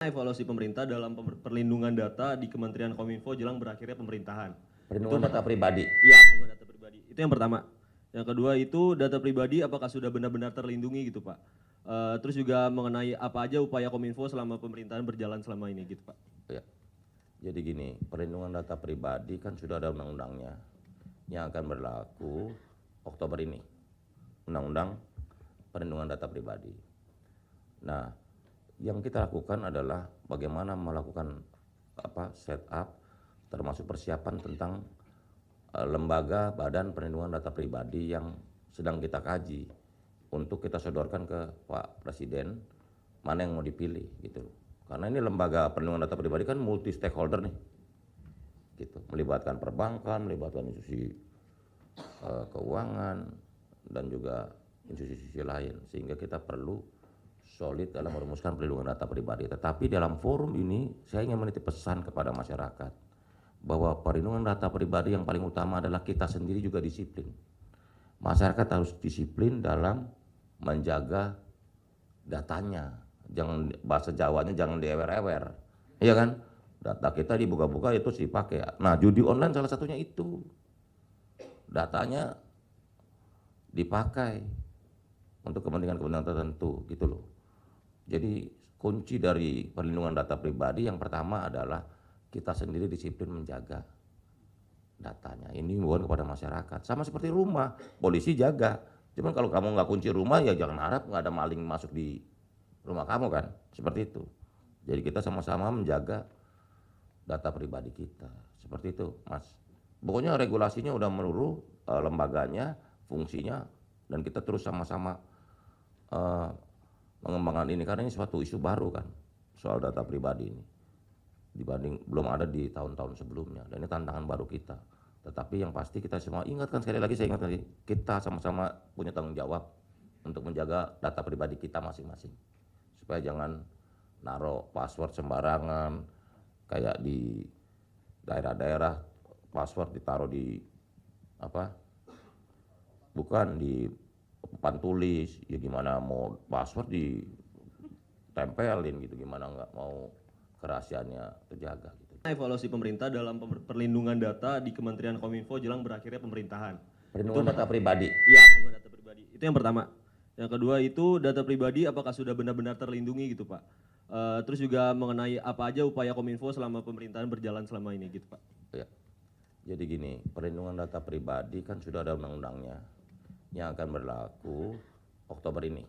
Evaluasi pemerintah dalam perlindungan data di Kementerian Kominfo jelang berakhirnya pemerintahan. Perlindungan data pribadi. Iya, perlindungan data pribadi. Itu yang pertama. Yang kedua itu data pribadi apakah sudah benar-benar terlindungi gitu Pak. Terus juga mengenai apa aja upaya Kominfo selama pemerintahan berjalan selama ini gitu Pak. Ya. Jadi gini, perlindungan data pribadi kan sudah ada undang-undangnya yang akan berlaku Oktober ini. Undang-undang perlindungan data pribadi. Nah, yang kita lakukan adalah bagaimana melakukan setup termasuk persiapan tentang lembaga badan perlindungan data pribadi yang sedang kita kaji untuk kita sodorkan ke Pak Presiden mana yang mau dipilih gitu. Karena ini lembaga perlindungan data pribadi kan multi stakeholder nih. Gitu, melibatkan perbankan, melibatkan institusi keuangan dan juga institusi lain, sehingga kita perlu solid dalam merumuskan perlindungan data pribadi. Tetapi dalam forum ini saya ingin menitip pesan kepada masyarakat bahwa perlindungan data pribadi yang paling utama adalah kita sendiri juga disiplin. Masyarakat harus disiplin dalam menjaga datanya. Jangan, bahasa Jawanya jangan diewer-ewer. Iya kan? Data kita dibuka-buka itu dipakai. Nah, judi online salah satunya itu. Datanya dipakai untuk kepentingan-kepentingan tertentu gitu loh. Jadi kunci dari perlindungan data pribadi yang pertama adalah kita sendiri disiplin menjaga datanya. Ini bukan kepada masyarakat. Sama seperti rumah, polisi jaga. Cuman kalau kamu nggak kunci rumah ya jangan harap nggak ada maling masuk di rumah kamu kan. Seperti itu. Jadi kita sama-sama menjaga data pribadi kita. Seperti itu, Mas. Pokoknya regulasinya udah melulu, lembaganya, fungsinya, dan kita terus sama-sama mengembangkan ini karena ini suatu isu baru kan soal data pribadi ini dibanding belum ada di tahun-tahun sebelumnya, dan ini tantangan baru kita. Tetapi yang pasti kita semua ingatkan, sekali lagi saya ingatkan, kita sama-sama punya tanggung jawab untuk menjaga data pribadi kita masing-masing supaya jangan naruh password sembarangan kayak di daerah-daerah password ditaruh di bukan di papan tulis, ya gimana mau password ditempelin gitu, gimana nggak mau kerahasiaannya terjaga gitu. Evaluasi pemerintah dalam perlindungan data di Kementerian Kominfo jelang berakhirnya pemerintahan. Perlindungan data pribadi. Iya, perlindungan data pribadi. Itu yang pertama. Yang kedua itu data pribadi apakah sudah benar-benar terlindungi gitu Pak. Terus juga mengenai apa aja upaya Kominfo selama pemerintahan berjalan selama ini gitu Pak. Ya. Jadi gini, perlindungan data pribadi kan sudah ada undang-undangnya yang akan berlaku Oktober ini.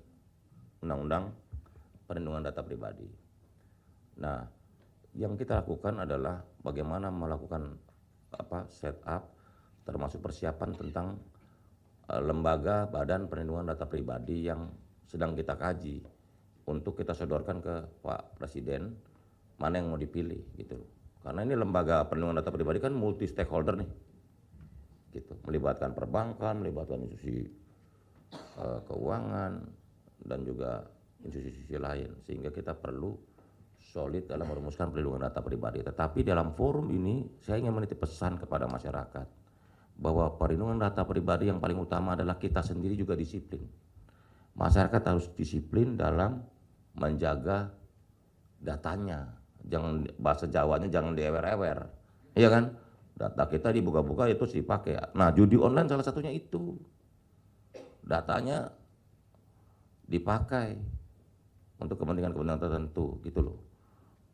Undang-undang perlindungan data pribadi. Nah, yang kita lakukan adalah bagaimana melakukan setup termasuk persiapan tentang lembaga badan perlindungan data pribadi yang sedang kita kaji untuk kita sodorkan ke Pak Presiden mana yang mau dipilih gitu. Karena ini lembaga perlindungan data pribadi kan multi stakeholder nih. Gitu, melibatkan perbankan, melibatkan institusi keuangan dan juga institusi lain, sehingga kita perlu solid dalam merumuskan perlindungan data pribadi. Tetapi dalam forum ini saya ingin menitip pesan kepada masyarakat bahwa perlindungan data pribadi yang paling utama adalah kita sendiri juga disiplin. Masyarakat harus disiplin dalam menjaga datanya. Jangan, bahasa Jawanya jangan diewer-ewer. Iya kan? Data kita dibuka-buka itu dipakai. Nah, judi online salah satunya itu. Datanya dipakai untuk kepentingan-kepentingan tertentu gitu loh.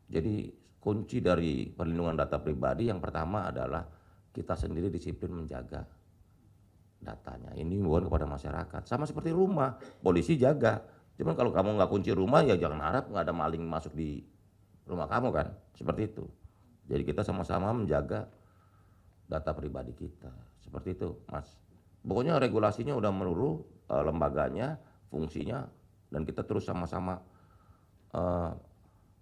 Jadi kunci dari perlindungan data pribadi yang pertama adalah kita sendiri disiplin menjaga datanya. Ini bukan kepada masyarakat. Sama seperti rumah, polisi jaga. Cuman kalau kamu nggak kunci rumah ya jangan harap nggak ada maling masuk di rumah kamu kan. Seperti itu. Jadi kita sama-sama menjaga data pribadi kita. Seperti itu, Mas. Pokoknya regulasinya udah melulu, lembaganya, fungsinya, dan kita terus sama-sama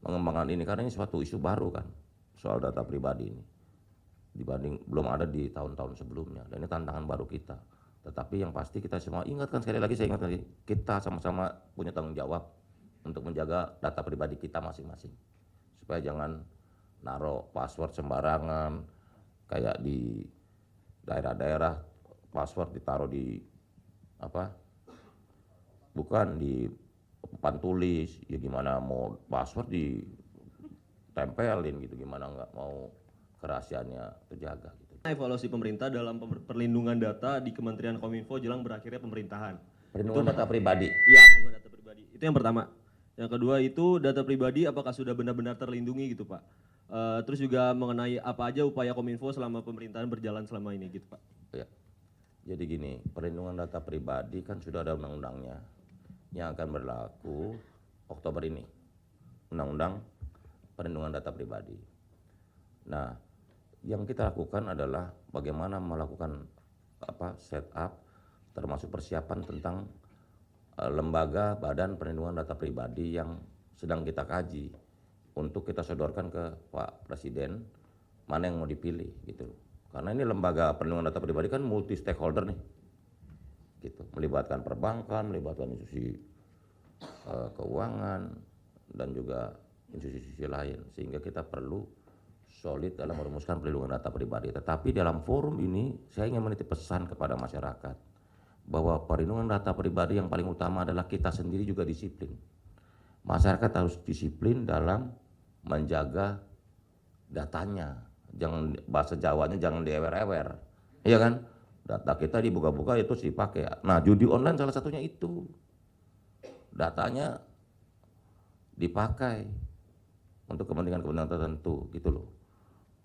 mengembangkan ini karena ini suatu isu baru kan soal data pribadi ini dibanding belum ada di tahun-tahun sebelumnya, dan ini tantangan baru kita. Tetapi yang pasti kita semua ingatkan, sekali lagi saya ingatkan, kita sama-sama punya tanggung jawab untuk menjaga data pribadi kita masing-masing supaya jangan naruh password sembarangan kayak di daerah-daerah password ditaruh di bukan di papan tulis, ya gimana mau password tempelin gitu, gimana nggak mau kerahasiaannya terjaga gitu. Evaluasi pemerintah dalam perlindungan data di Kementerian Kominfo jelang berakhirnya pemerintahan. Perlindungan data pribadi. Iya, perlindungan data pribadi. Itu yang pertama. Yang kedua itu data pribadi apakah sudah benar-benar terlindungi gitu Pak. Terus juga mengenai apa aja upaya Kominfo selama pemerintahan berjalan selama ini gitu Pak. Ya. Jadi gini, perlindungan data pribadi kan sudah ada undang-undangnya yang akan berlaku Oktober ini. Undang-undang perlindungan data pribadi. Nah, yang kita lakukan adalah bagaimana melakukan setup termasuk persiapan tentang lembaga badan perlindungan data pribadi yang sedang kita kaji untuk kita sodorkan ke Pak Presiden mana yang mau dipilih gitu. Karena ini lembaga perlindungan data pribadi kan multi stakeholder nih. Gitu, melibatkan perbankan, melibatkan institusi keuangan dan juga institusi lain sehingga kita perlu solid dalam merumuskan perlindungan data pribadi. Tetapi dalam forum ini saya ingin menitip pesan kepada masyarakat bahwa perlindungan data pribadi yang paling utama adalah kita sendiri juga disiplin. Masyarakat harus disiplin dalam menjaga datanya. Jangan, bahasa Jawanya jangan diewer-ewer. Iya kan? Data kita dibuka-buka itu dipakai. Nah, judi online salah satunya itu. Datanya dipakai untuk kepentingan-kepentingan tertentu gitu loh.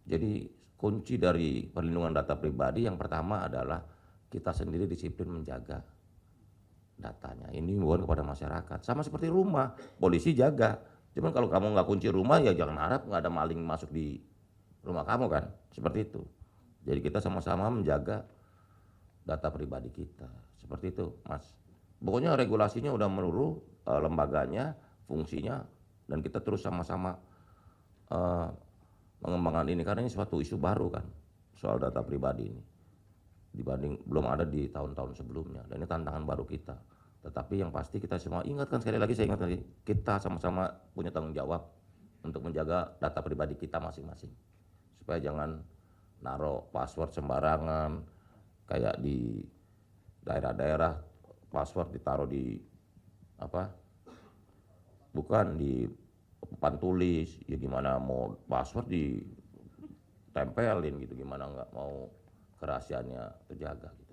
Jadi kunci dari perlindungan data pribadi yang pertama adalah kita sendiri disiplin menjaga datanya. Ini bukan kepada masyarakat. Sama seperti rumah, polisi jaga. Cuman kalau kamu nggak kunci rumah ya jangan harap nggak ada maling masuk di rumah kamu kan. Seperti itu. Jadi kita sama-sama menjaga data pribadi kita. Seperti itu, Mas. Pokoknya regulasinya udah menurut lembaganya, fungsinya, dan kita terus sama-sama mengembangkan ini karena ini suatu isu baru kan soal data pribadi ini dibanding belum ada di tahun-tahun sebelumnya dan ini tantangan baru kita. Tetapi yang pasti kita semua ingatkan, sekali lagi saya ingatkan lagi, kita sama-sama punya tanggung jawab untuk menjaga data pribadi kita masing-masing supaya jangan naruh password sembarangan kayak di daerah-daerah password ditaruh di bukan di papan tulis, ya gimana mau password ditempelin gitu, gimana nggak mau kerahasiaannya terjaga gitu.